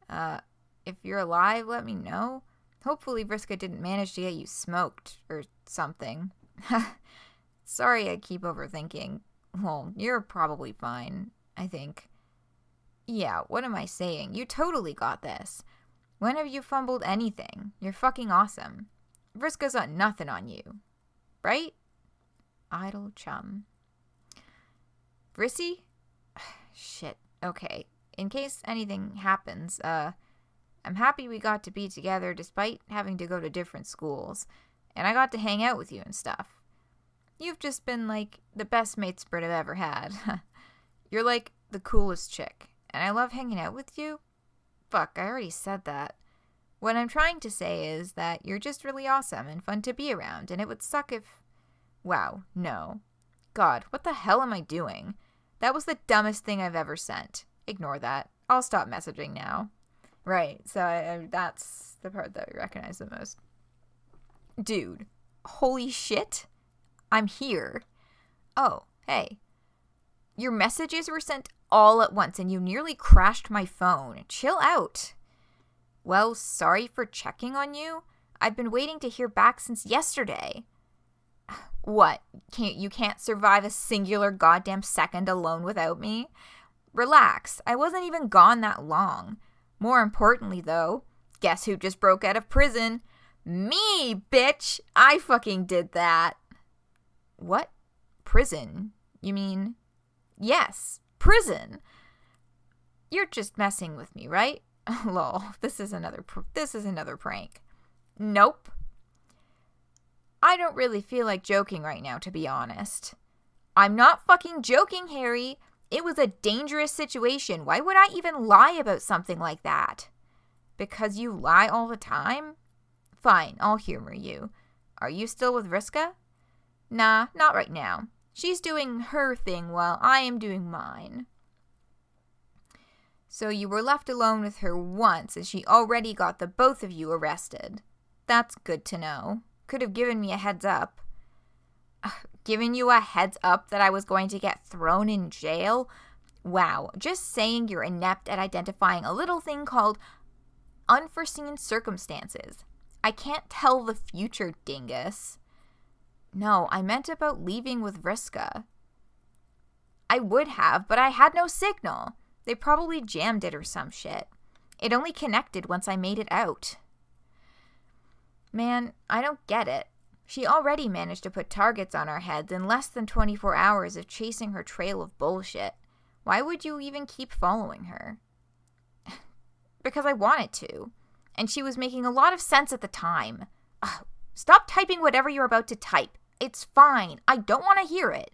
If you're alive, let me know. Hopefully Vriska didn't manage to get you smoked or something. Sorry I keep overthinking. Well, you're probably fine, I think. Yeah, what am I saying? You totally got this. When have you fumbled anything? You're fucking awesome. Vriska's got nothing on you. Right? Idle chum. Vrissy? Shit. Okay. In case anything happens, I'm happy we got to be together despite having to go to different schools. And I got to hang out with you and stuff. You've just been, like, the best mate spirit I've ever had. You're, like, the coolest chick. And I love hanging out with you. Fuck, I already said that. What I'm trying to say is that you're just really awesome and fun to be around, and it would suck if... Wow, no. God, what the hell am I doing? That was the dumbest thing I've ever sent. Ignore that. I'll stop messaging now. Right, so that's the part that I recognize the most. Dude, holy shit. I'm here. Oh, hey. Your messages were sent all at once and you nearly crashed my phone. Chill out. Well, sorry for checking on you. I've been waiting to hear back since yesterday. What? You can't survive a singular goddamn second alone without me? Relax. I wasn't even gone that long. More importantly, though, guess who just broke out of prison? Me, bitch! I fucking did that. What? Prison? You mean... Yes, prison. You're just messing with me, right? Lol, this is another prank. Nope. I don't really feel like joking right now, to be honest. I'm not fucking joking, Harry. It was a dangerous situation. Why would I even lie about something like that? Because you lie all the time? Fine, I'll humor you. Are you still with Vriska? Nah, not right now. She's doing her thing while I am doing mine. So you were left alone with her once and she already got the both of you arrested. That's good to know. Could have given me a heads up. Given you a heads up that I was going to get thrown in jail? Wow, just saying you're inept at identifying a little thing called unforeseen circumstances. I can't tell the future, dingus. No, I meant about leaving with Vriska. I would have, but I had no signal. They probably jammed it or some shit. It only connected once I made it out. Man, I don't get it. She already managed to put targets on our heads in less than 24 hours of chasing her trail of bullshit. Why would you even keep following her? Because I wanted to. And she was making a lot of sense at the time. Ugh, stop typing whatever you're about to type. It's fine. I don't want to hear it.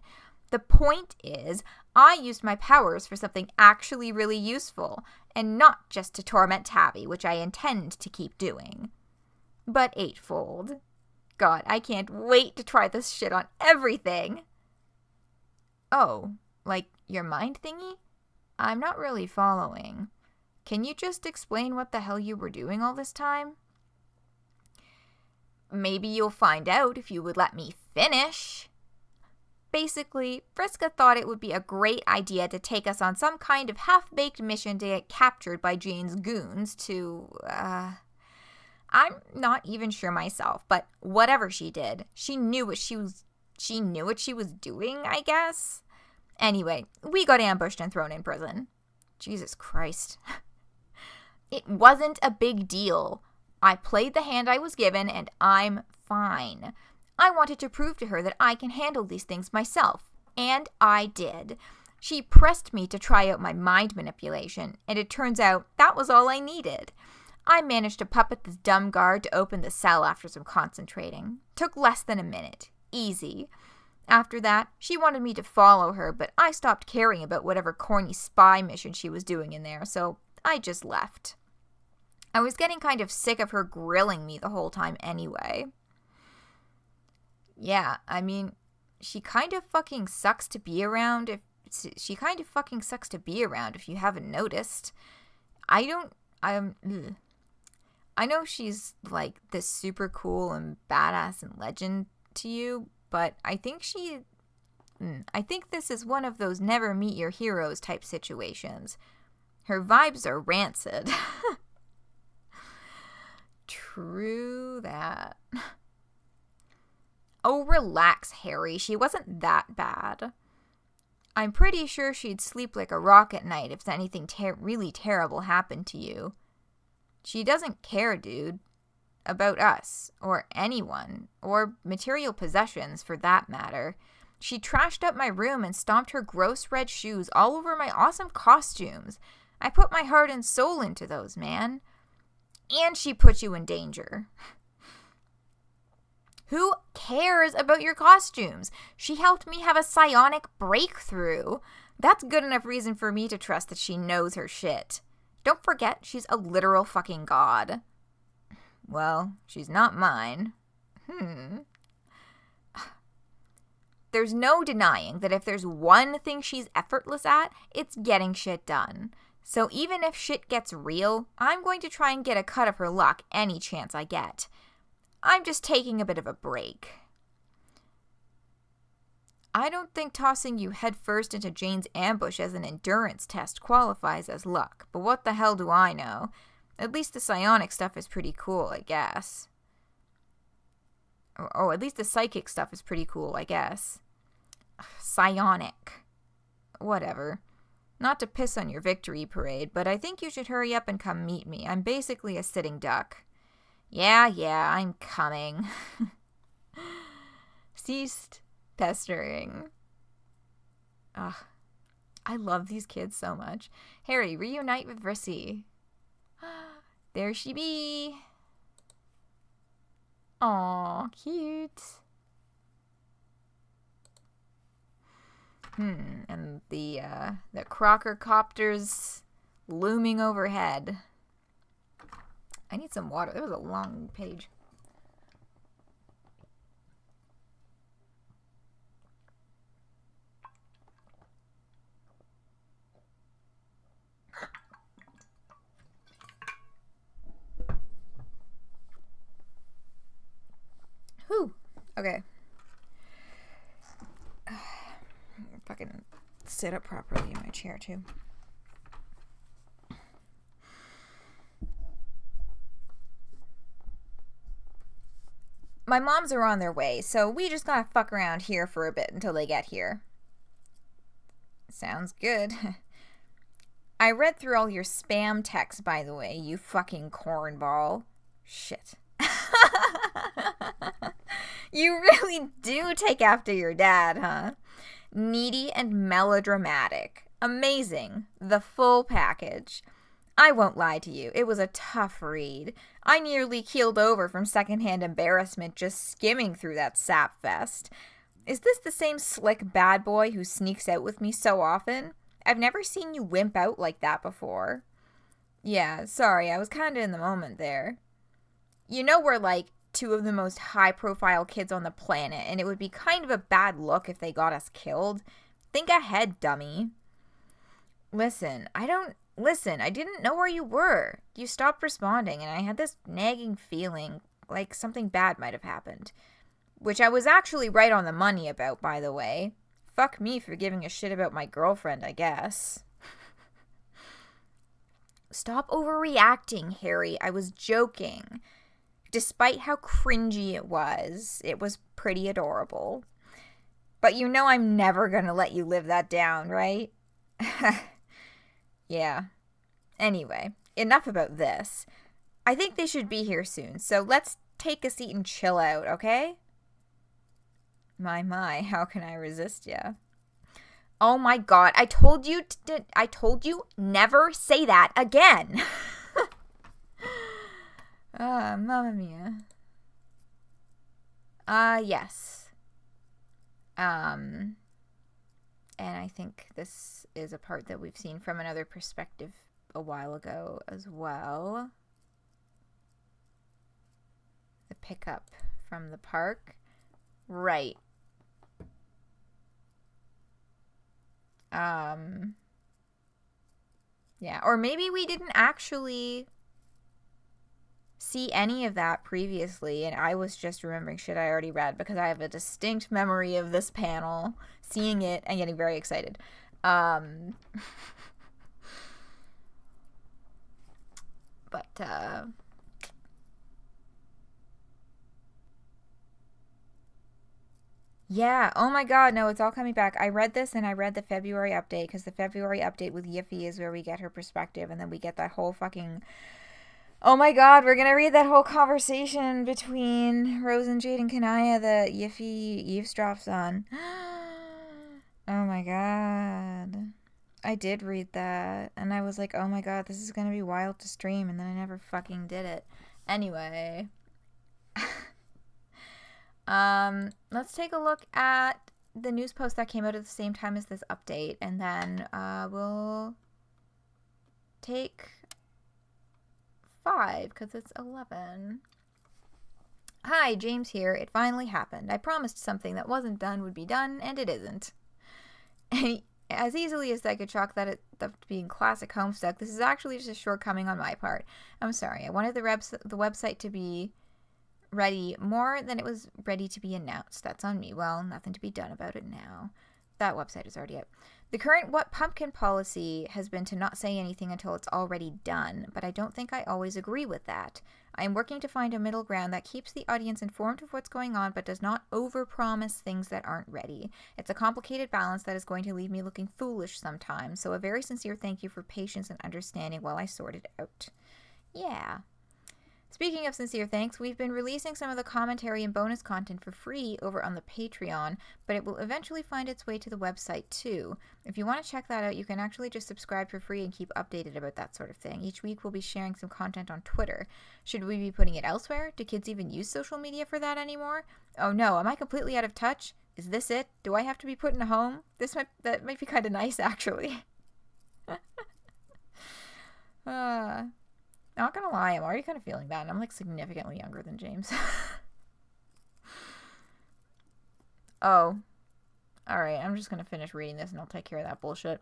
The point is, I used my powers for something actually really useful, and not just to torment Tabby, which I intend to keep doing. But eightfold. God, I can't wait to try this shit on everything. Oh, like your mind thingy? I'm not really following. Can you just explain what the hell you were doing all this time? Maybe you'll find out if you would let me finish. Basically, Vriska thought it would be a great idea to take us on some kind of half-baked mission to get captured by Jane's goons to, I'm not even sure myself, but whatever she did, she knew what she was doing, I guess. Anyway, we got ambushed and thrown in prison. Jesus Christ. It wasn't a big deal. I played the hand I was given, and I'm fine. I wanted to prove to her that I can handle these things myself, and I did. She pressed me to try out my mind manipulation, and it turns out that was all I needed. I managed to puppet this dumb guard to open the cell after some concentrating. Took less than a minute. Easy. After that, she wanted me to follow her, but I stopped caring about whatever corny spy mission she was doing in there, so I just left. I was getting kind of sick of her grilling me the whole time anyway. Yeah, I mean, she kind of fucking sucks to be around if you haven't noticed. I know she's like this super cool and badass and legend to you, but I think this is one of those never meet your heroes type situations. Her vibes are rancid. True that. Oh, relax, Harry. She wasn't that bad. I'm pretty sure she'd sleep like a rock at night if anything really terrible happened to you. She doesn't care, dude. About us, or anyone, or material possessions for that matter. She trashed up my room and stomped her gross red shoes all over my awesome costumes. I put my heart and soul into those, man. And she put you in danger. Who cares about your costumes? She helped me have a psionic breakthrough. That's good enough reason for me to trust that she knows her shit. Don't forget, she's a literal fucking god. Well, she's not mine. There's no denying that if there's one thing she's effortless at, it's getting shit done. So even if shit gets real, I'm going to try and get a cut of her luck any chance I get. I'm just taking a bit of a break. I don't think tossing you headfirst into Jane's ambush as an endurance test qualifies as luck, but what the hell do I know? At least the psionic stuff is pretty cool, I guess. Oh, at least the psychic stuff is pretty cool, I guess. Psionic. Whatever. Not to piss on your victory parade, but I think you should hurry up and come meet me. I'm basically a sitting duck. Yeah, I'm coming. Ceased pestering. Ugh. I love these kids so much. Harry, reunite with Rissy. There she be. Aw, cute. And the Crocker copters looming overhead. I need some water. That was a long page. Whew. Okay. Fucking sit up properly in my chair, too. My moms are on their way, so we just gotta fuck around here for a bit until they get here. Sounds good. I read through all your spam texts, by the way, you fucking cornball. Shit. You really do take after your dad, huh? Needy and melodramatic. Amazing. The full package. I won't lie to you, it was a tough read. I nearly keeled over from secondhand embarrassment just skimming through that sap fest. Is this the same slick bad boy who sneaks out with me so often? I've never seen you wimp out like that before. Yeah, sorry, I was kinda in the moment there. You know we're like two of the most high-profile kids on the planet, and it would be kind of a bad look if they got us killed. Think ahead, dummy. Listen, I didn't know where you were. You stopped responding, and I had this nagging feeling like something bad might have happened. Which I was actually right on the money about, by the way. Fuck me for giving a shit about my girlfriend, I guess. Stop overreacting, Harry. I was joking. Despite how cringy it was pretty adorable. But you know I'm never gonna let you live that down, right? Yeah. Anyway, enough about this. I think they should be here soon, so let's take a seat and chill out, okay? My, how can I resist ya? Oh my god, I told you never say that again. Mamma mia. Yes. And I think this is a part that we've seen from another perspective a while ago as well. The pickup from the park. Right. Yeah, or maybe we didn't actually see any of that previously, and I was just remembering shit I already read, because I have a distinct memory of this panel, seeing it and getting very excited. But, yeah, oh my god, no, it's all coming back. I read this and I read the February update, because the February update with Yiffy is where we get her perspective, and then we get that whole fucking... Oh my god, we're gonna read that whole conversation between Rose and Jade and Kanaya that Yiffy eavesdrops on. Oh my god. I did read that, and I was like, oh my god, this is gonna be wild to stream, and then I never fucking did it. Anyway. Let's take a look at the news post that came out at the same time as this update, and then we'll take 5 because it's 11. Hi, James here. It finally happened. I promised something that wasn't done would be done, and it isn't. As easily as I could chalk that being classic Homestuck, this is actually just a shortcoming on my part. I'm sorry. I wanted the website to be ready more than it was ready to be announced. That's on me. Well, nothing to be done about it now. That website is already up. The current What Pumpkin policy has been to not say anything until it's already done, but I don't think I always agree with that. I am working to find a middle ground that keeps the audience informed of what's going on, but does not overpromise things that aren't ready. It's a complicated balance that is going to leave me looking foolish sometimes, so a very sincere thank you for patience and understanding while I sort it out. Yeah. Speaking of sincere thanks, we've been releasing some of the commentary and bonus content for free over on the Patreon, but it will eventually find its way to the website too. If you want to check that out, you can actually just subscribe for free and keep updated about that sort of thing. Each week we'll be sharing some content on Twitter. Should we be putting it elsewhere? Do kids even use social media for that anymore? Oh no, am I completely out of touch? Is this it? Do I have to be put in a home? That might be kind of nice, actually. Not gonna lie, I'm already kind of feeling that, and I'm like significantly younger than James. Oh. Alright, I'm just gonna finish reading this and I'll take care of that bullshit.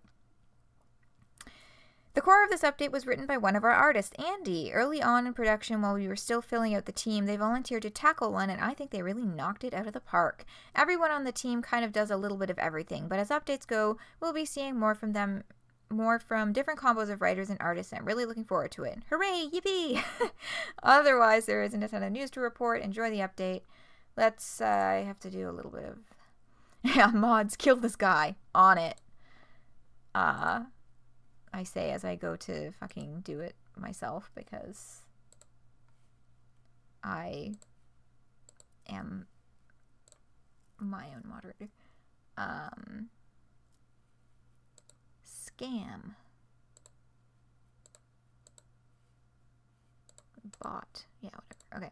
The core of this update was written by one of our artists, Andy. Early on in production, while we were still filling out the team, they volunteered to tackle one, and I think they really knocked it out of the park. Everyone on the team kind of does a little bit of everything, but as updates go, we'll be seeing more from them. More from different combos of writers and artists, and I'm really looking forward to it. Hooray! Yippee! Otherwise, there isn't a ton of news to report. Enjoy the update. Let's, I have to do a little bit of... Yeah, mods, kill this guy. On it. I say as I go to fucking do it myself, because I am my own moderator. Scam. Bot. Yeah, whatever. Okay.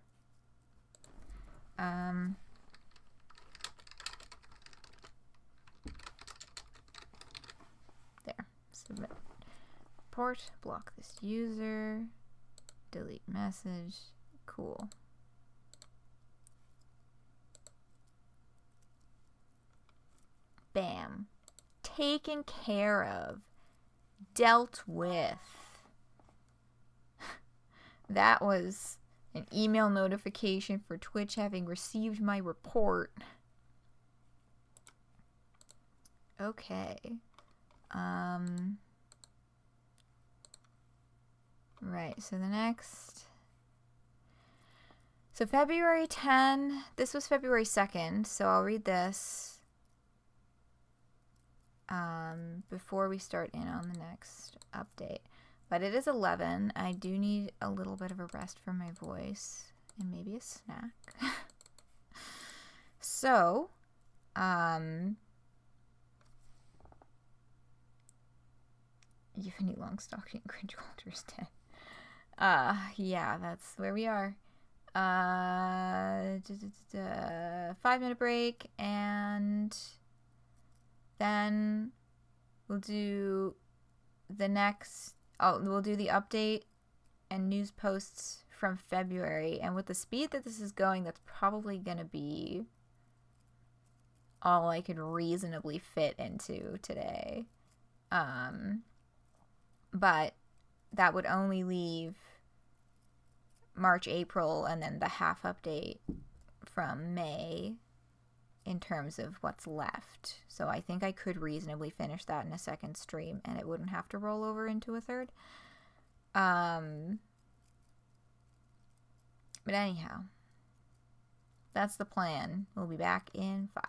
There. Submit. Report. Block this user. Delete message. Cool. Bam. Taken care of. Dealt with. That was an email notification for Twitch having received my report. Okay. Right, so the next... So February 10, this was February 2nd, so I'll read this before we start in on the next update. But it is 11. I do need a little bit of a rest from my voice and maybe a snack. So, Euphony Longstock and Cringe Culture's dead. Yeah, that's where we are. 5-minute break, and then we'll do the next... Oh, we'll do the update and news posts from February. And with the speed that this is going, that's probably going to be all I could reasonably fit into today. But that would only leave March, April, and then the half update from May in terms of what's left. So I think I could reasonably finish that in a second stream, and it wouldn't have to roll over into a third. But anyhow, that's the plan. We'll be back in 5.